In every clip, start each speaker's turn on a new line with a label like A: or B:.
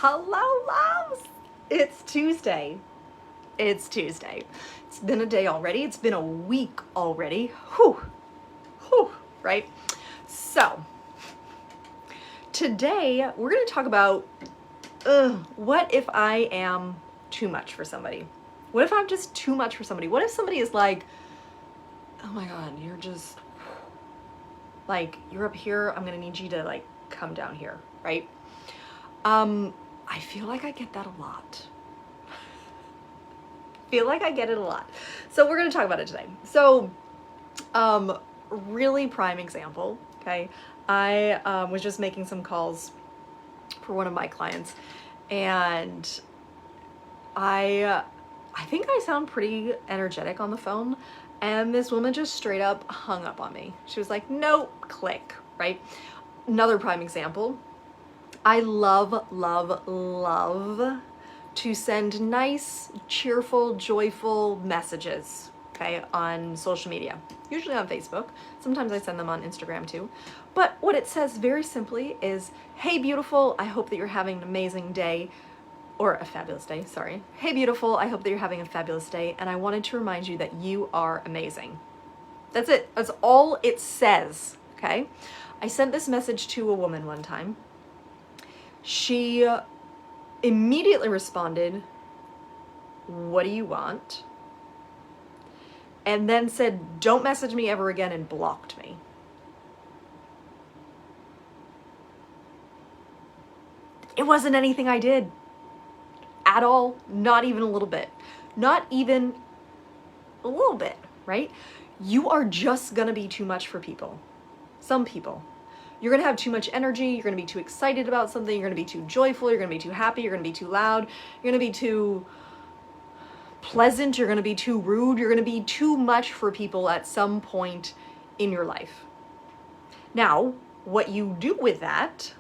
A: Hello, loves! It's Tuesday. It's Tuesday. It's been a day already. It's been a week already. Whew. Whew. Right? So, today we're going to talk about what if I am too much for somebody? What if I'm just too much for somebody? What if somebody is like, oh my God, you're just like, you're up here. I'm going to need you to like come down here, right? I feel like I get that a lot. Feel like I get it a lot. So we're going to talk about it today. So, really prime example, okay? I was just making some calls for one of my clients, and I think I sound pretty energetic on the phone, and this woman just straight up hung up on me. She was like, nope, click, right? Another prime example. I love to send nice, cheerful, joyful messages, okay, on social media, usually on Facebook. Sometimes I send them on Instagram too. But what it says very simply is, hey beautiful, I hope that you're having an amazing day, or a fabulous day, sorry. Hey beautiful, I hope that you're having a fabulous day, and I wanted to remind you that you are amazing. That's it, that's all it says, okay? I sent this message to a woman one time. She immediately responded, what do you want? And then said, don't message me ever again, and blocked me. It wasn't anything I did at all, not even a little bit. Not even a little bit, right? You are just gonna be too much for people. Some people. You're gonna have too much energy, you're gonna be too excited about something, you're gonna be too joyful, you're gonna be too happy, you're gonna be too loud, you're gonna be too pleasant, you're gonna be too rude, you're gonna be too much for people at some point in your life. Now, what you do with that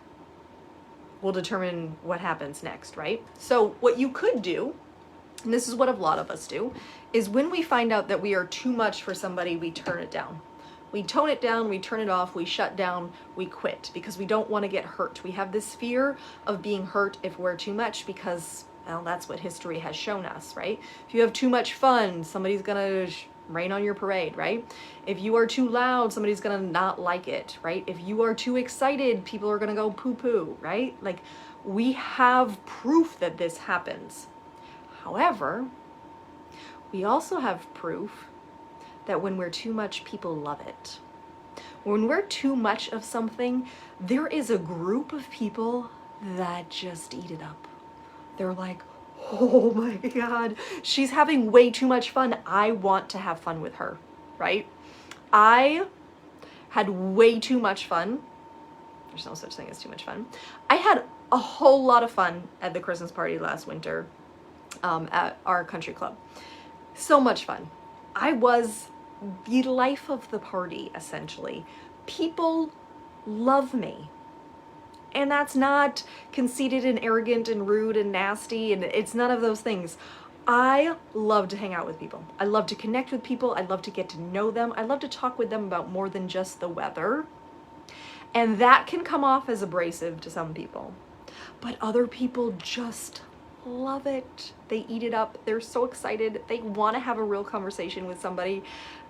A: will determine what happens next, right? So what you could do, and this is what a lot of us do, is when we find out that we are too much for somebody, we turn it down. We tone it down, we turn it off, we shut down, we quit, because we don't want to get hurt. We have this fear of being hurt if we're too much, because, well, that's what history has shown us, right? If you have too much fun, somebody's gonna rain on your parade, right? If you are too loud, somebody's gonna not like it, right? If you are too excited, people are gonna go poo-poo, right? Like, we have proof that this happens. However, we also have proof that when we're too much, people love it. When we're too much of something, there is a group of people that just eat it up. They're like, oh my God, she's having way too much fun. I want to have fun with her, right? I had way too much fun. There's no such thing as too much fun. I had a whole lot of fun at the Christmas party last winter at our country club. So much fun. I was the life of the party, essentially. People love me. And that's not conceited and arrogant and rude and nasty, and it's none of those things. I love to hang out with people. I love to connect with people. I love to get to know them. I love to talk with them about more than just the weather. And that can come off as abrasive to some people. But other people just love it. They eat it up. They're so excited. They want to have a real conversation with somebody.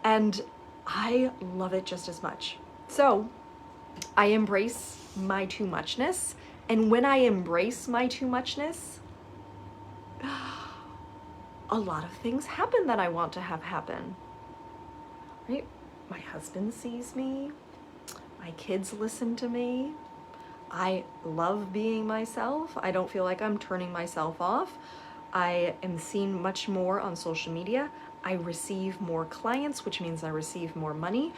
A: And I love it just as much. So I embrace my too muchness. And when I embrace my too muchness, a lot of things happen that I want to have happen. Right? My husband sees me. My kids listen to me. I love being myself. I don't feel like I'm turning myself off. I am seen much more on social media. I receive more clients, which means I receive more money,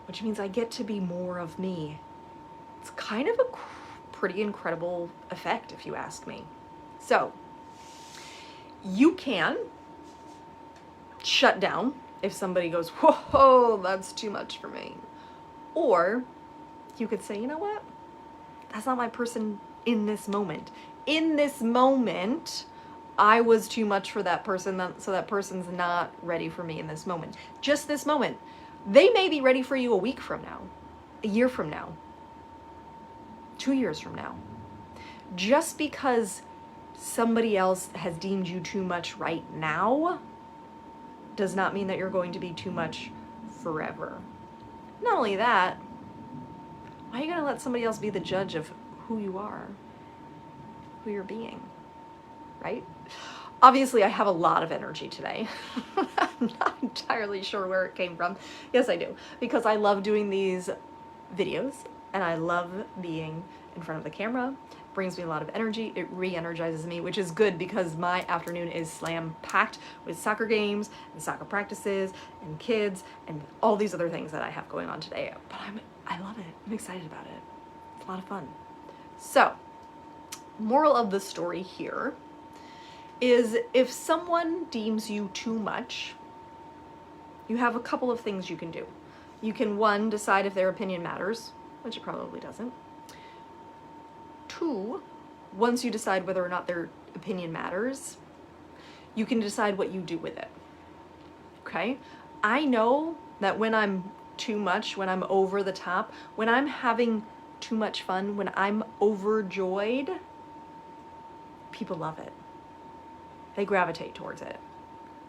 A: which means I get to be more of me. It's kind of a pretty incredible effect, if you ask me. So, you can shut down if somebody goes, whoa, that's too much for me. Or you could say, you know what? That's not my person in this moment. In this moment, I was too much for that person, so that person's not ready for me in this moment. Just this moment. They may be ready for you a week from now, a year from now, 2 years from now. Just because somebody else has deemed you too much right now does not mean that you're going to be too much forever. Not only that, why are you going to let somebody else be the judge of who you are, who you're being, right? Obviously, I have a lot of energy today. I'm not entirely sure where it came from. Yes, I do, because I love doing these videos and I love being in front of the camera. It brings me a lot of energy. It re-energizes me, which is good because my afternoon is slam-packed with soccer games and soccer practices and kids and all these other things that I have going on today. But I love it. I'm excited about it. It's a lot of fun. So, moral of the story here is if someone deems you too much, you have a couple of things you can do. You can, one, decide if their opinion matters, which it probably doesn't. Two, once you decide whether or not their opinion matters, you can decide what you do with it. Okay? I know that when I'm too much, when I'm over the top, when I'm having too much fun, when I'm overjoyed, people love it. They gravitate towards it.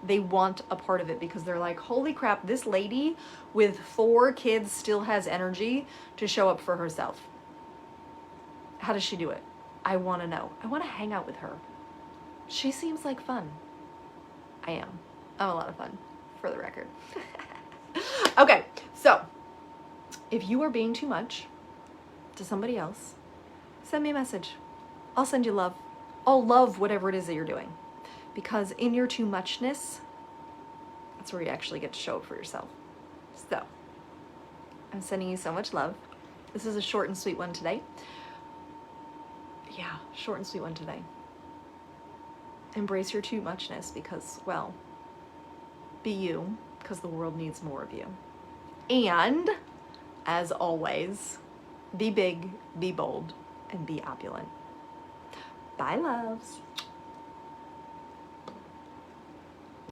A: They want a part of it because they're like, holy crap, this lady with 4 kids still has energy to show up for herself. How does she do it? I want to know. I want to hang out with her. She seems like fun. I am. I'm a lot of fun, for the record. Okay, so if you are being too much to somebody else, send me a message. I'll send you love. I'll love whatever it is that you're doing. Because in your too muchness, that's where you actually get to show up for yourself. So, I'm sending you so much love. This is a short and sweet one today. Yeah, short and sweet one today. Embrace your too muchness because, well, be you, because the world needs more of you. And, as always, be big, be bold, and be opulent. Bye, loves.